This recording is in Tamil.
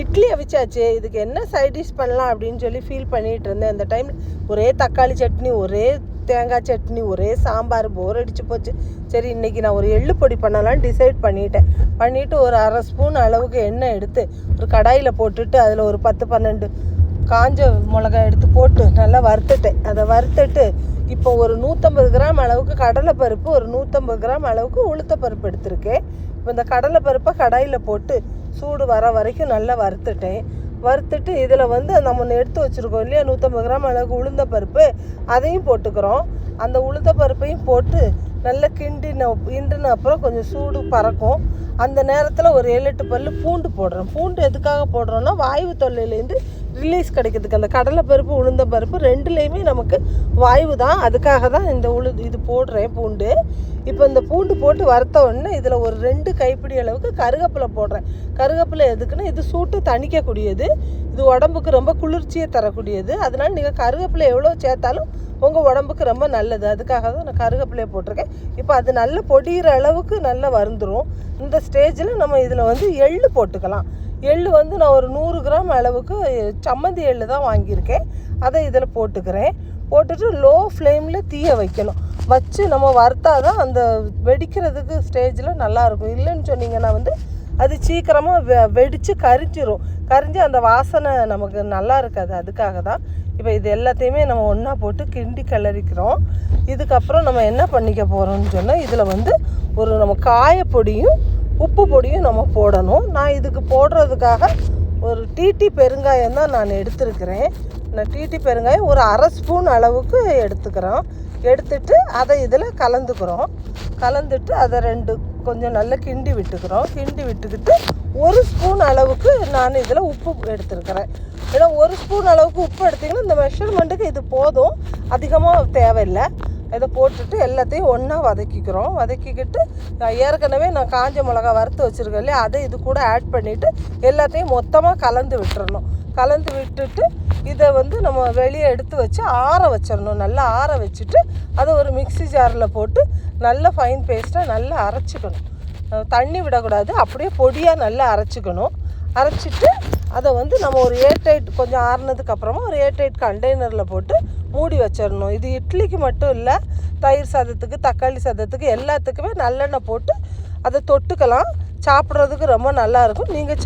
இட்லி அவிச்சாச்சு, இதுக்கு என்ன சைட் டிஷ் பண்ணலாம் அப்படின்னு சொல்லி ஃபீல் பண்ணிகிட்டு இருந்தேன். அந்த டைமில் ஒரே தக்காளி சட்னி, ஒரே தேங்காய் சட்னி, ஒரே சாம்பார், போர் அடிச்சு போச்சு. சரி இன்றைக்கி நான் ஒரு எள்ளு பொடி பண்ணலான்னு டிசைட் பண்ணிவிட்டு ஒரு அரை ஸ்பூன் அளவுக்கு எண்ணெய் எடுத்து ஒரு கடாயில் போட்டுட்டு அதில் ஒரு 10-12 காஞ்ச மிளகாய் எடுத்து போட்டு நல்லா வறுத்துட்டேன். அதை வறுத்துட்டு இப்போ ஒரு 150 கிராம் அளவுக்கு கடலைப்பருப்பு, ஒரு 150 கிராம் அளவுக்கு உளுத்தப்பருப்பு எடுத்திருக்கேன். இப்போ இந்த கடலைப்பருப்பை கடாயில் போட்டு சூடு வர வரைக்கும் நல்லா வறுத்துட்டு இதில் வந்து நம்ம எடுத்து வச்சுருக்கோம் இல்லையா 150 கிராம் அளவுக்கு உளுந்தப்பருப்பு, அதையும் போட்டுக்கிறோம். அந்த உளுந்தப்பருப்பையும் போட்டு நல்லா கிண்டின அப்புறம் கொஞ்சம் சூடு பறக்கும். அந்த நேரத்தில் ஒரு 7-8 பல் பூண்டு போடுறோம். பூண்டு எதுக்காக போடுறோன்னா வாயு தொல்லையிலேருந்து ரிலீஸ் கிடைக்கிறதுக்கு. அந்த கடலைப்பருப்பு உளுந்தப்பருப்பு ரெண்டுலேயுமே நமக்கு வாயு தான், அதுக்காக தான் இந்த இது போடுறேன் பூண்டு. இப்போ இந்த பூண்டு போட்டு வறுத்த உடனே இதில் ஒரு 2 கைப்பிடி அளவுக்கு கருவேப்பிலை போடுறேன். கருவேப்பிலை எதுக்குன்னா இது சூட்டு தணிக்கக்கூடியது, இது உடம்புக்கு ரொம்ப குளிர்ச்சியை தரக்கூடியது. அதனால் நீங்கள் கருவேப்பிலை எவ்வளோ சேர்த்தாலும் உங்கள் உடம்புக்கு ரொம்ப நல்லது. அதுக்காக தான் நான் கருவேப்பிலையை போட்டிருக்கேன். இப்போ அது நல்ல பொடிகிற அளவுக்கு நல்லா வருந்துடும். இந்த ஸ்டேஜில் நம்ம இதில் வந்து எள்ளு போட்டுக்கலாம். எள்ளு வந்து நான் ஒரு 100 கிராம் அளவுக்கு சம்மந்தி எள்ளு தான் வாங்கியிருக்கேன். அதை இதில் போட்டுட்டு லோ ஃப்ளேமில் தீய வைக்கணும். வச்சு நம்ம வறுத்தா தான் அந்த வெடிக்கிறதுக்கு ஸ்டேஜில் நல்லாயிருக்கும். இல்லைன்னு சொன்னிங்கன்னா வந்து அது சீக்கிரமாக வெடித்து கரிஞ்சு அந்த வாசனை நமக்கு நல்லா இருக்காது. அதுக்காக தான் இப்போ இது எல்லாத்தையுமே நம்ம ஒன்றா போட்டு கிண்டி கிளறிக்கிறோம். இதுக்கப்புறம் நம்ம என்ன பண்ணிக்க போகிறோம்னு சொன்னால் இதில் வந்து ஒரு நம்ம காயப்பொடியும் உப்பு பொடியும் நம்ம போடணும். நான் இதுக்கு போடுறதுக்காக ஒரு டிடி பெருங்காயம் தான் நான் எடுத்துருக்கிறேன். நான் டிடி பெருங்காயம் ஒரு அரை ஸ்பூன் அளவுக்கு எடுத்துட்டு அதை இதில் கலந்துட்டு அதை கொஞ்சம் நல்லா கிண்டி விட்டுக்கிட்டு 1 ஸ்பூன் அளவுக்கு நான் இதில் உப்பு எடுத்துருக்கிறேன். ஏன்னா 1 ஸ்பூன் அளவுக்கு உப்பு எடுத்திங்கன்னா இந்த மெஷர்மெண்ட்டுக்கு இது போதும், அதிகமாக தேவையில்லை. இதை போட்டுட்டு எல்லாத்தையும் ஒன்றா வதக்கிக்கிட்டு ஏற்கனவே நான் காஞ்ச மிளகா வறுத்து வச்சுருக்கேன் இல்லையா, அதை இது கூட ஆட் பண்ணிவிட்டு எல்லாத்தையும் மொத்தமாக கலந்து விட்டுட்டு இதை வந்து நம்ம வெளியே எடுத்து வச்சு நல்லா ஆற வச்சுட்டு அதை ஒரு மிக்ஸி ஜாரில் போட்டு நல்ல ஃபைன் பேஸ்ட்டாக நல்லா அரைச்சிக்கணும். தண்ணி விடக்கூடாது, அப்படியே பொடியாக நல்லா அரைச்சிட்டு அதை வந்து நம்ம ஒரு ஏர்டைட் கொஞ்சம் ஆறுனதுக்கப்புறமா ஒரு ஏர்டைட் கண்டெய்னரில் போட்டு மூடி வச்சிடணும். இது இட்லிக்கு மட்டும் இல்லை, தயிர் சாதத்துக்கு, தக்காளி சாதத்துக்கு எல்லாத்துக்குமே நல்லெண்ணெய் போட்டு அதை தொட்டுக்கலாம். சாப்பிட்றதுக்கு ரொம்ப நல்லாயிருக்கும். நீங்கள்